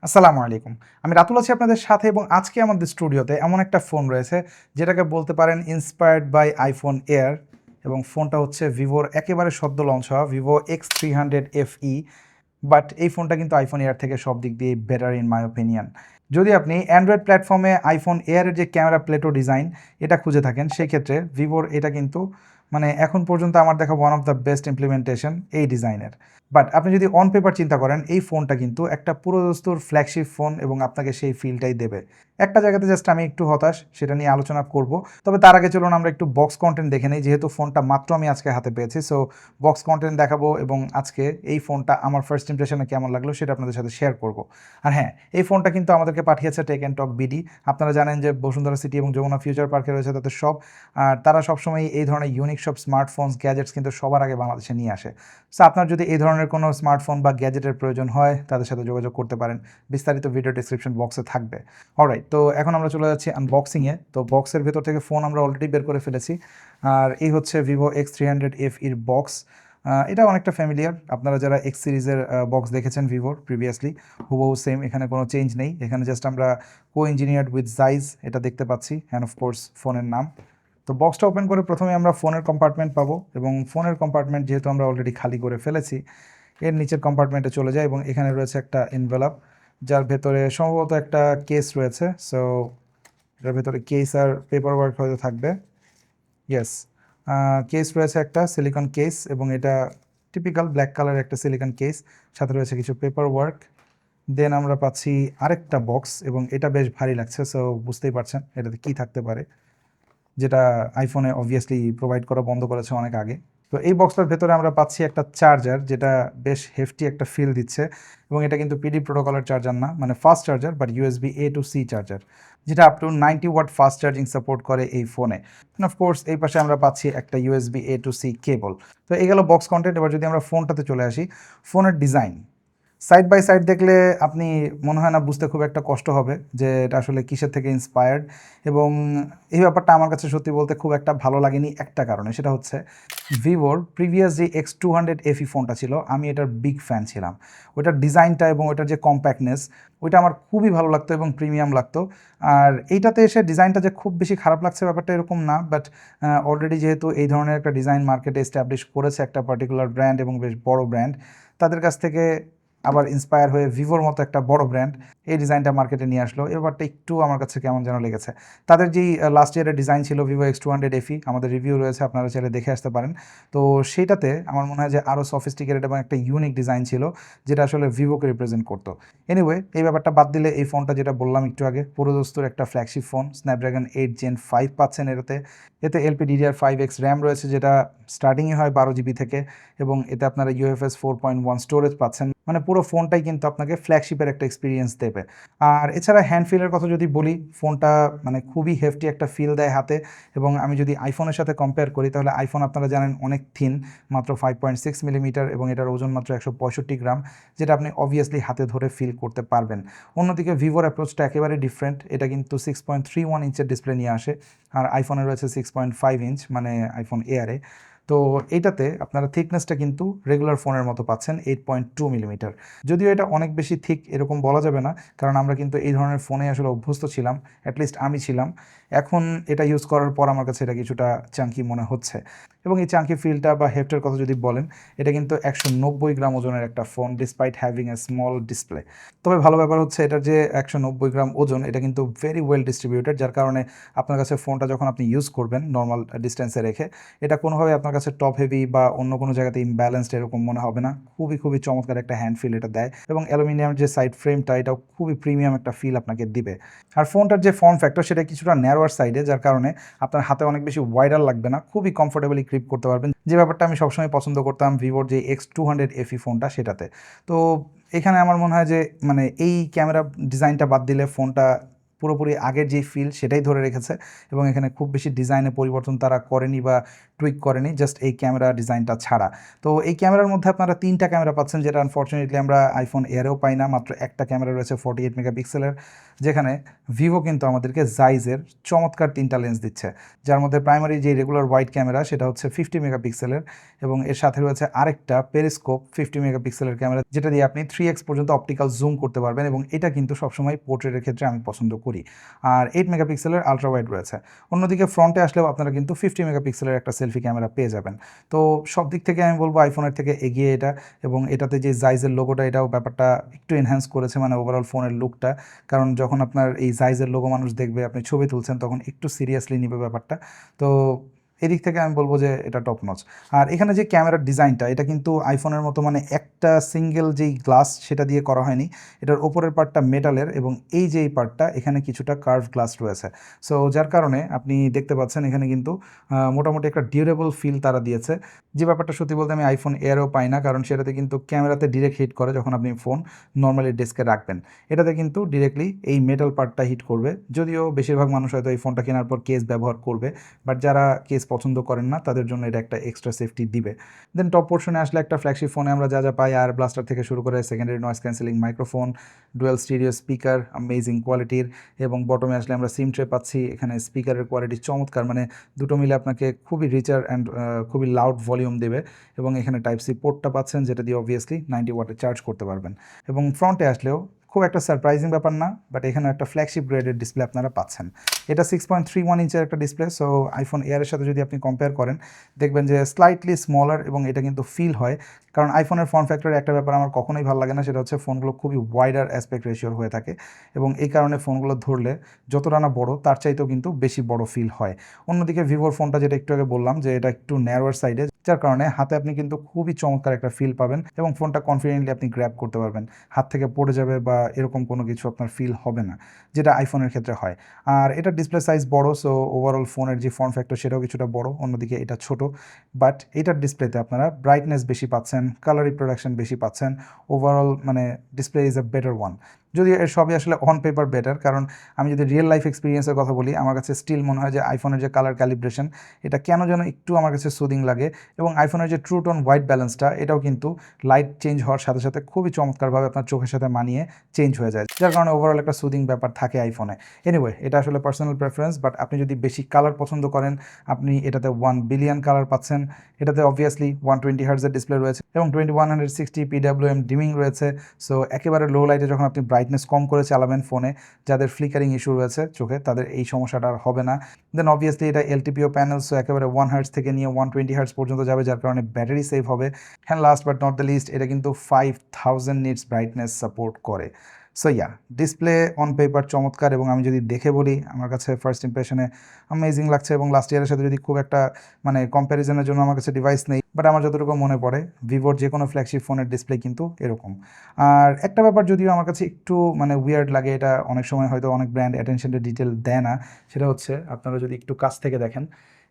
আসসালামু আলাইকুম। আমি রাতুল আছি আপনাদের সাথে এবং আজকে আমাদের স্টুডিওতে এমন একটা ফোন রয়েছে যেটাকে বলতে পারেন ইন্সপায়ার্ড বাই আইফোন এয়ার এবং ফোনটা হচ্ছে ভিভোর একেবারে সদ্য লঞ্চ হওয়া ভিভো X300 FE। বাট এই ফোনটা কিন্তু আইফোন এয়ার থেকে সব দিক দিয়ে বেটার ইন মাই ওপিনিয়ন। যদি আপনি অ্যান্ড্রয়েড প্ল্যাটফর্মে আইফোন এয়ারের যে ক্যামেরা প্লেটো ডিজাইন এটা খুঁজে থাকেন, সেই ক্ষেত্রে ভিভোর এটা কিন্তু মানে এখন পর্যন্ত আমার দেখা one of the best implementation এই ডিজাইনের। বাট আপনি যদি অন পেপার চিন্তা করেন, এই ফোনটা কিন্তু একটা পুরো দস্তুর ফ্ল্যাগশিপ ফোন এবং আপনাকে সেই ফিলটাই দেবে। একটা জায়গাতে জাস্ট আমি একটু হতাশ, সেটা নিয়ে আলোচনা করব। তবে তার আগে চলুন আমরা একটু বক্স কন্টেন্ট দেখে নিই, যেহেতু ফোনটা মাত্র আমি আজকে হাতে পেয়েছি। সো বক্স কন্টেন্ট দেখাবো এবং আজকে এই ফোনটা আমার ফার্স্ট ইমপ্রেশনে কেমন লাগলো সেটা আপনাদের সাথে শেয়ার করব। আর হ্যাঁ, এই ফোনটা কিন্তু আমাদেরকে পাঠিয়েছে টেক অ্যান্ড টক বিডি। আপনারা জানেন যে বসুন্ধরা সিটি এবং যমুনা ফিউচার পার্কে রয়েছে তাদের সব, আর তারা সবসময় এই ধরনের ইউনিক সব স্মার্টফোনস গ্যাজেটস কিন্তু সবার আগে বাংলাদেশে নিয়ে আসে। সো আপনার যদি এই ধরনের কোনো স্মার্টফোন বা গ্যাজেটের প্রয়োজন হয় তাদের সাথে যোগাযোগ করতে পারেন, বিস্তারিত ভিডিও ডিসক্রিপশন বক্সে থাকবে। অলরাইট, তো এখন আমরা চলে যাচ্ছি আনবক্সিংয়ে। তো বক্সের ভেতর থেকে ফোন আমরা অলরেডি বের করে ফেলেছি, আর এই হচ্ছে ভিভো X300 FE বক্স। এটা অনেকটা ফ্যামিলিয়ার, আপনারা যারা এক্স সিরিজের বক্স দেখেছেন ভিভোর প্রিভিয়াসলি, হুবহু সেম, এখানে কোনো চেঞ্জ নেই। এখানে জাস্ট আমরা কো ইঞ্জিনিয়ার্ড উইথ জাইজ এটা দেখতে পাচ্ছি, অ্যান্ড অফকোর্স ফোনের নাম। তো বক্সটা ওপেন করে প্রথমে আমরা ফোনের কম্পার্টমেন্ট পাবো, এবং ফোনের কম্পার্টমেন্ট যেহেতু আমরা অলরেডি খালি করে ফেলেছি, এর নিচের কম্পার্টমেন্টে চলে যায় এবং এখানে রয়েছে একটা এনভেলপ, যার ভেতরে সম্ভবত একটা কেস রয়েছে। সো এটার ভেতরে কেস আর পেপার ওয়ার্ক হয়তো থাকবে। ইয়েস, কেস রয়েছে একটা সিলিকন কেস, এবং এটা টিপিক্যাল ব্ল্যাক কালার একটা সিলিকন কেস, সাথে রয়েছে কিছু পেপার ওয়ার্ক। দেন আমরা পাচ্ছি আরেকটা বক্স, এবং এটা বেশ ভারী লাগছে। সো বুঝতেই পারছেন এটাতে কী থাকতে পারে, যেটা আইফোনে অবভিয়াসলি প্রোভাইড করা বন্ধ করেছে অনেক আগে। তো এই বক্সটার ভেতরে আমরা পাচ্ছি একটা চার্জার, যেটা বেশ হেফটি একটা ফিল দিচ্ছে, এবং এটা কিন্তু পিডি প্রোটোকলের চার্জার না, মানে fast charger, but USB A to C charger, যেটা up to 90 watt fast charging support করে এই ফোনে। অফকোর্স এই পাশে আমরা পাচ্ছি একটা USB A to C কেবল। তো এই গেল বক্স কন্টেন্ট। এবার যদি আমরা ফোনটাতে চলে আসি, ফোনের ডিজাইন সাইড বাই সাইড দেখলে আপনি মনে হয় না বুঝতে খুব একটা কষ্ট হবে যে এটা আসলে কিসের থেকে ইন্সপায়ার্ড। এবং এই ব্যাপারটা আমার কাছে সত্যি বলতে খুব একটা ভালো লাগেনি একটা কারণে, সেটা হচ্ছে ভিভোর প্রিভিয়াস যে X200 FE ফোনটা ছিল, আমি এটার বিগ ফ্যান ছিলাম। ওইটার ডিজাইনটা এবং ওইটার যে কম্প্যাক্টনেস, ওইটা আমার খুবই ভালো লাগতো এবং প্রিমিয়াম লাগতো। আর এইটাতে এসে ডিজাইনটা যে খুব বেশি খারাপ লাগছে ব্যাপারটা এরকম না, বাট অলরেডি যেহেতু এই ধরনের একটা ডিজাইন মার্কেটে এস্টাবলিশ করেছে একটা পার্টিকুলার ব্র্যান্ড এবং বেশ বড় ব্র্যান্ড, তাদের কাছ থেকে আবার ইন্সপায়ার হয়ে ভিভোর মতো একটা বড় ব্র্যান্ড এই ডিজাইনটা মার্কেটে নিয়ে আসলো। এবারটা একটু আমার কাছে কেমন যেন লেগেছে। তাদের যেই লাস্ট ইয়ারের ডিজাইন ছিল ভিভো X200 FE, আমাদের রিভিউ রয়েছে, আপনারা চাইলে দেখে আসতে পারেন। তো সেইটাতে আমার মনে হয় যে আরও সফিস্টিকেটেড এবং একটা ইউনিক ডিজাইন ছিল, যেটা আসলে ভিভোকে রিপ্রেজেন্ট করতো। এনিওয়ে, এই ব্যাপারটা বাদ দিলে এই ফোনটা যেটা বললাম একটু আগে, পুরো দস্তুর একটা ফ্ল্যাগশিপ ফোন, স্ন্যাপড্রাগন 8 Gen 5 পাচ্ছেন এতে LPDDR5X র্যাম রয়েছে, যেটা স্টার্টিংয়ে হয় 12 GB থেকে, এবং এতে আপনারা UFS 4.1 স্টোরেজ পাচ্ছেন। মানে পুরো ফোনটাই কিন্তু আপনাকে ফ্ল্যাগশিপের একটা এক্সপিরিয়েন্স দেবে। আর এছাড়া হ্যান্ড ফিলের কথা যদি বলি, ফোনটা মানে খুবই হেফটি একটা ফিল দেয় হাতে। এবং আমি যদি আইফোনের সাথে কম্পেয়ার করি, তাহলে আইফোন আপনারা জানেন অনেক থিন, মাত্র 5.6 মিলিমিটার, এবং এটার ওজন মাত্র 165 গ্রাম, যেটা আপনি অবভিয়াসলি হাতে ধরে ফিল করতে পারবেন। অন্যদিকে ভিভোর অ্যাপ্রোচটা একেবারে ডিফারেন্ট, এটা কিন্তু 6.31 ইঞ্চের ডিসপ্লে নিয়ে আসে, আর আইফোনে রয়েছে 6.5 ইঞ্চ, মানে আইফোন এয়ারে। তো এইটাতে আপনারা থিকনেসটা কিন্তু রেগুলার ফোনের মতো পাচ্ছেন, 8.2 মিলিমিটার। যদিও এটা অনেক বেশি থিক এরকম বলা যাবে না, কারণ আমরা কিন্তু এই ধরনের ফোনে আসলে অভ্যস্ত ছিলাম, অ্যাটলিস্ট আমি ছিলাম। এখন এটা ইউজ করার পর আমার কাছে এটা কিছুটা চাঙ্কি মনে হচ্ছে। এবং এই চাঙ্কি ফিলটা বা হেফটের কথা যদি বলেন, এটা কিন্তু 190 গ্রাম ওজনের একটা phone, despite having a small display. তবে ভালো ব্যাপার হচ্ছে এটার যে 190 গ্রাম ওজন, এটা কিন্তু ভেরি ওয়েল ডিস্ট্রিবিউটেড, যার কারণে আপনার কাছে ফোনটা যখন আপনি ইউজ করবেন নর্মাল ডিস্টেন্সে রেখে, এটা কোনোভাবে আপনার কাছে টপ হেভি বা অন্য কোনো জায়গাতে ইমব্যালেন্সড এরকম মনে হবে না। খুবই খুবই চমৎকার একটা হ্যান্ড ফিল এটা দেয়, এবং অ্যালুমিনিয়ামের যে সাইড ফ্রেমটা, এটাও খুবই প্রিমিয়াম একটা ফিল আপনাকে দিবে। আর ফোনটার যে ফর্ম ফ্যাক্টর, সেটা কিছুটা ন্যারোয়ার সাইডে, যার কারণে আপনার হাতে অনেক বেশি ওয়াইডার লাগবে না, খুবই কমফোর্টেবলি গ্রিপ করতে পারবেন, যে ব্যাপারটা আমি সবসময় পছন্দ করতাম ভিভোর যে X200 FE ফোনটা সেটাতে। তো এখানে আমার মনে হয় যে মানে এই ক্যামেরা ডিজাইনটা বাদ দিলে ফোনটা পুরোপুরি আগের যেই ফিল সেটাই ধরে রেখেছে এবং এখানে খুব বেশি ডিজাইনে পরিবর্তন তারা করেনি বা টুইক করেনি, জাস্ট এই ক্যামেরা ডিজাইনটা ছাড়া। তো এই ক্যামেরার মধ্যে আপনারা 3টা ক্যামেরা পাচ্ছেন, যেটা আনফর্চুনেটলি আমরা আইফোন এয়ারেও পাই না। মাত্র একটা ক্যামেরা রয়েছে 48 মেগাপিক্সেলের, যেখানে ভিভো কিন্তু আমাদেরকে জাইজের চমৎকার 3টা লেন্স দিচ্ছে, যার মধ্যে প্রাইমারি যে রেগুলার ওয়াইড ক্যামেরা সেটা হচ্ছে 50 মেগাপিক্সেলের এবং এর সাথে রয়েছে আরেকটা পেরিস্কোপ 50 মেগাপিক্সেলের ক্যামেরা, যেটা দিয়ে আপনি 3x পর্যন্ত অপটিক্যাল জুম করতে পারবেন এবং এটা কিন্তু সবসময় পোর্ট্রেটের ক্ষেত্রে আমি পছন্দ করি। আর 8 মেগাপিক্সেলের আলট্রা ওয়াইড রয়েছে। অন্যদিকে ফ্রন্টে আসলেও আপনারা কিন্তু 50 মেগাপিক্সেলের একটা সেলফি ক্যামেরা পেয়ে যাবেন। তো সব দিক থেকে আমি বলবো আইফোনের থেকে এগিয়ে এটা, এবং এটাতে যে জাইজের লোগোটা এটাও ব্যাপারটা একটু এনহ্যান্স করেছে, মানে ওভারঅল ফোনের লুকটা। কারণ যখন আপনার এই জাইজের লোগো মানুষ দেখবে, আপনি ছবি তুলছেন, তখন একটু সিরিয়াসলি নিবে ব্যাপারটা। তো এদিক থেকে আমি বলবো যে এটা টপ নচ। আর এখানে যে ক্যামেরার ডিজাইনটা, এটা কিন্তু আইফোনের মতো মানে একটা সিঙ্গেল যেই গ্লাস সেটা দিয়ে করা হয়নি। এটার ওপরের পার্টটা মেটালের এবং এই যে এই পার্টটা এখানে কিছুটা কার্ভ গ্লাস রয়েছে। সো যার কারণে আপনি দেখতে পাচ্ছেন এখানে কিন্তু মোটামুটি একটা ডিউরেবল ফিল তারা দিয়েছে, যে ব্যাপারটা সত্যি বলতে আমি আইফোন এয়ারেও পাই না। কারণ সেটাতে কিন্তু ক্যামেরাতে ডিরেক্ট হিট করে যখন আপনি ফোন নর্মালি ডেস্কে রাখবেন, এটাতে কিন্তু ডিরেক্টলি এই মেটাল পার্টটা হিট করবে। যদিও বেশিরভাগ মানুষ হয়তো এই ফোনটা কেনার পর কেস ব্যবহার করবে, বাট যারা কেস পছন্দ করেন না তাদের জন্য এটা একটা এক্সট্রা সেফটি দিবে। দেন টপ পোর্শনে আসলে একটা ফ্ল্যাগশিপ ফোনে আমরা যা যা পাই, আর ব্লাস্টার থেকে শুরু করে secondary noise cancelling microphone, dual stereo speaker amazing কোয়ালিটির, এবং বটমে আসলে আমরা সিম ট্রে পাচ্ছি। এখানে স্পিকারের কোয়ালিটি চমৎকার, মানে দুটো মিলে আপনাকে খুবই রিচার অ্যান্ড খুবই লাউড ভলিউম দেবে। এবং এখানে টাইপ সি পোর্টটা পাচ্ছেন, যেটা দিয়ে অবভিয়াসলি 90 ওয়াটে চার্জ করতে পারবেন। এবং ফ্রন্টে আসলেও খুব একটা সারপ্রাইজিং ব্যাপার না, বাট এখানে একটা ফ্ল্যাগশিপ গ্রেডের ডিসপ্লে আপনারা পাচ্ছেন। এটা 6.31 ইঞ্চের একটা ডিসপ্লে। সো আইফোন এয়ারের সাথে যদি আপনি কম্পেয়ার করেন, দেখবেন যে স্লাইটলি স্মলার, এবং এটা কিন্তু ফিল হয়। কারণ আইফোনের ফর্ম ফ্যাক্টরের একটা ব্যাপার আমার কখনোই ভালো লাগে না, সেটা হচ্ছে ফোনগুলো খুবই ওয়াইডার অ্যাসপেক্ট রেশিওর হয়ে থাকে, এবং এই কারণে ফোনগুলো ধরলে যতটা না বড় তার চাইতেও কিন্তু বেশি বড় ফিল হয়। অন্যদিকে ভিভোর ফোনটা, যেটা একটু আগে বললাম যে এটা একটু ন্যারোয়ার সাইডে, যার কারণে হাতে আপনি কিন্তু খুবই চমৎকার একটা ফিল পাবেন এবং ফোনটা কনফিডেন্টলি আপনি গ্র্যাব করতে পারবেন, হাত থেকে পড়ে যাবে বা এরকম কোনো কিছু আপনার ফিল হবে না, যেটা আইফোনের ক্ষেত্রে হয়। আর এটা ডিসপ্লে সাইজ বড়, সো ওভারঅল ফোনের যে ফর্ম ফ্যাক্টর সেটাও কিছুটা বড়। অন্যদিকে এটা ছোট, বাট এটার ডিসপ্লেতে আপনারা ব্রাইটনেস বেশি পাচ্ছেন, কালার রিপ্রোডাকশন বেশি পাচ্ছেন। ওভারঅল মানে display is a better one. যদিও এর সবই আসলে অন পেপার বেটার, কারণ আমি যদি রিয়েল লাইফ এক্সপিরিয়েন্সের কথা বলি, আমার কাছে স্টিল মনে হয় যে আইফোনের যে কালার ক্যালিব্রেশন, এটা কেন যেন একটু আমার কাছে সুদিং লাগে। এবং আইফোনের যে ট্রু টোন হোয়াইট ব্যালেন্সটা, এটাও কিন্তু লাইট চেঞ্জ হওয়ার সাথে সাথে খুবই চমৎকারভাবে আপনার চোখের সাথে মানিয়ে চেঞ্জ হয়ে যায়, যার কারণে ওভারঅল একটা সুদিং ব্যাপার থাকে আইফোনে। এনিওয়ে, এটা আসলে পার্সোনাল প্রেফারেন্স, বাট আপনি যদি বেশি কালার পছন্দ করেন, আপনি এটাতে 1 বিলিয়ন কালার পাচ্ছেন। এটাতে অবভিয়াসলি 120 হার্টজের ডিসপ্লে রয়েছে এবং 2160 PWM ডিমিং রয়েছে। সো একেবারে লো লাইটে যখন আপনি ব্রাইটনেস কম করে চালাবেন ফোনে, যাদের ফ্লিকারিং ইস্যু রয়েছে চোখে, তাদের এই সমস্যাটা আর হবে না। দেন অবভিয়াসলি এটা LTPO প্যানেল, সো একেবারে 1 হার্টজ থেকে নিয়ে 120 হার্টজ পর্যন্ত যাবে, যার কারণে ব্যাটারি সেভ হবে। And last but not the least, এটা কিন্তু 5000 নিটস ব্রাইটনেস সাপোর্ট করে। So yeah, display on paper চমৎকার, এবং আমি যদি দেখে বলি, আমার কাছে ফার্স্ট ইমপ্রেশনে অ্যামেজিং লাগছে। এবং লাস্ট ইয়ারের সাথে যদি খুব একটা মানে কম্প্যারিজনের জন্য আমার কাছে ডিভাইস নেই, বাট আমার যতটুকু মনে পড়ে ভিভোর যে কোনো ফ্ল্যাগশিপ ফোনের ডিসপ্লে কিন্তু এরকম। আর একটা ব্যাপার যদিও আমার কাছে একটু মানে উইয়ার্ড লাগে, এটা অনেক সময় হয়তো অনেক ব্র্যান্ড অ্যাটেনশন টু ডিটেল দেয় না, সেটা হচ্ছে আপনারা যদি একটু কাছ থেকে দেখেন,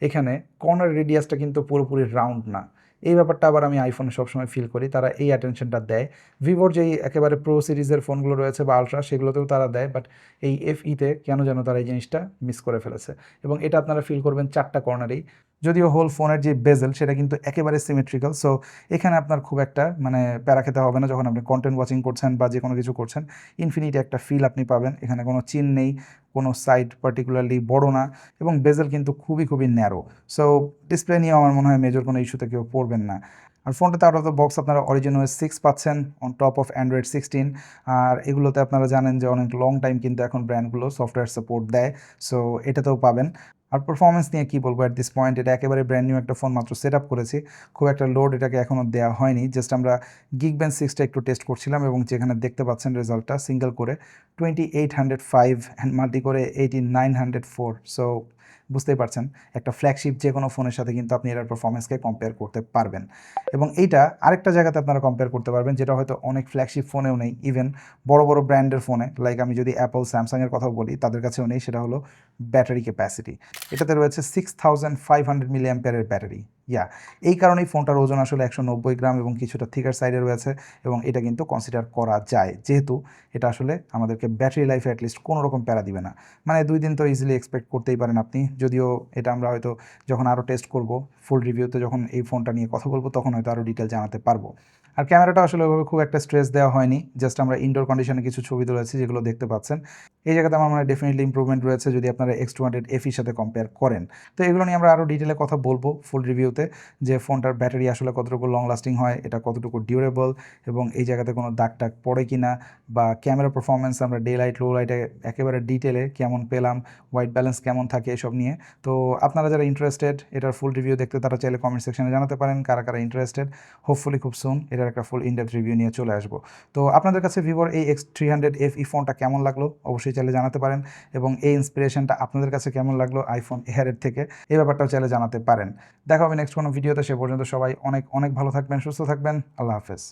এখানে কর্নার রেডিয়াসটা কিন্তু পুরোপুরি রাউন্ড না। এই ব্যাপারটা আবার আমি আইফোনে সবসময় ফিল করি, তারা এই অ্যাটেনশনটা দেয়। ভিভোর যেই একেবারে প্রো সিরিজের ফোনগুলো রয়েছে বা আলট্রা, সেগুলোতেও তারা দেয়, বাট এই FE-তে কেন যেন তারা এই জিনিসটা মিস করে ফেলেছে। এবং এটা আপনারা ফিল করবেন 4টা কর্নারেই, যদিও হোল ফোনের যে বেজেল সেটা কিন্তু একেবারে সিমেট্রিক্যাল। সো এখানে আপনার খুব একটা মানে প্যারা খেতে হবে না যখন আপনি কন্টেন্ট ওয়াচিং করছেন বা যে কোনো কিছু করছেন। ইনফিনিটি একটা ফিল আপনি পাবেন, এখানে কোনো চিন নেই, কোনো সাইড পার্টিকুলারলি বড় না, এবং বেজেল কিন্তু খুবই খুবই ন্যারো। সো ডিসপ্লে নিয়ে আমার মনে হয় মেজর কোনো ইস্যুতে কেউ পড়বেন না। আর ফোনটাতে আউট অফ দ্য বক্স আপনারা Origin OS 6 পাচ্ছেন অন টপ অফ Android 16। আর এগুলোতে আপনারা জানেন যে অনেক লং টাইম কিন্তু এখন ব্র্যান্ডগুলো সফটওয়্যার সাপোর্ট দেয়, সো এটাতেও পাবেন। আর পারফরমেন্স নিয়ে কী বলবো, অ্যাট দিস পয়েন্ট এটা একেবারে ব্র্যান্ড নিউ একটা ফোন, মাত্র সেট আপ করেছি, খুব একটা লোড এটাকে এখনও দেওয়া হয়নি। জাস্ট আমরা Geekbench 6টা একটু টেস্ট করছিলাম, এবং যেখানে দেখতে পাচ্ছেন রেজাল্টটা, সিঙ্গেল করে 2805 অ্যান্ড মাল্টি করে 8904। সো বুঝতেই পারছেন একটা ফ্ল্যাগশিপ যে কোনো ফোনের সাথে কিন্তু আপনি এটার পারফরমেন্সকে কম্পেয়ার করতে পারবেন। এবং এইটা আরেকটা জায়গাতে আপনারা কম্পেয়ার করতে পারবেন, যেটা হয়তো অনেক ফ্ল্যাগশিপ ফোনেও নেই, ইভেন বড় বড় ব্র্যান্ডের ফোনে, লাইক আমি যদি অ্যাপল স্যামসাংয়ের কথা বলি, তাদের কাছেও নেই, সেটা হলো ব্যাটারি ক্যাপাসিটি। এটাতে রয়েছে 6500 mAh ব্যাটারি। এই কারণেই ফোনটার ওজন আসলে 190 গ্রাম এবং কিছুটা থিকার সাইডে রয়েছে এবং এটা কিন্তু কনসিডার করা যায়, যেহেতু এটা আসলে আমাদেরকে ব্যাটারি লাইফে অ্যাটলিস্ট কোনো রকম প্যারা দিবে না। মানে 2 দিন তো ইজিলি এক্সপেক্ট করতেই পারেন আপনি, যদিও এটা আমরা হয়তো যখন আরও টেস্ট করব ফুল রিভিউতে, যখন এই ফোনটা নিয়ে কথা বলবো তখন হয়তো আরও ডিটেল জানাতে পারবো। আর ক্যামেরাটা আসলে ওইভাবে খুব একটা স্ট্রেস দেওয়া হয়নি, জাস্ট আমরা ইনডোর কন্ডিশনে কিছু ছবি তুলেছি যেগুলো দেখতে পাচ্ছেন। এই জায়গাতে আমার মনে হয় ডেফিনেটলি ইম্প্রুভমেন্ট রয়েছে যদি আপনারা X200 FEর সাথে কম্পেয়ার করেন। তো এগুলো নিয়ে আমরা আরও ডিটেলে কথা বলবো ফুল রিভিউতে, যে ফোনটার ব্যাটারি আসলে কতটুকু লং লাস্টিং হয়, এটা কতটুকু ডিউরেবল, এবং এই জায়গাতে কোনো দাগ টাগ পড়ে কি না, বা ক্যামেরা পারফরমেন্স আমরা ডে লাইট লো লাইটে একেবারে ডিটেলে কেমন পেলাম, হোয়াইট ব্যালেন্স কেমন থাকে এসব নিয়ে। তো আপনারা যারা ইন্টারেস্টেড এটার ফুল রিভিউ দেখতে, তারা চাইলে কমেন্ট সেকশনে জানাতে পারেন কারা কারা ইন্টারেস্টেড। হোপফুলি খুব সুন এটার একটা ফুল ইনডেপথ রিভিউ নিয়ে চলে আসবো। তো আপনাদের কাছে ভিভোর এই X300 FE ফোনটা কেমন লাগলো অবশ্যই চাইলে জানাতে পারেন, এবং এই ইন্সপিরেশনটা আপনাদের কাছে কেমন লাগলো আইফোন এয়ারের থেকে, এই ব্যাপারটাও চাইলে জানাতে পারেন। দেখা হবে নেক্সট কোনো ভিডিওতে, সে পর্যন্ত সবাই অনেক অনেক ভালো থাকবেন, সুস্থ থাকবেন, আল্লাহ হাফেজ।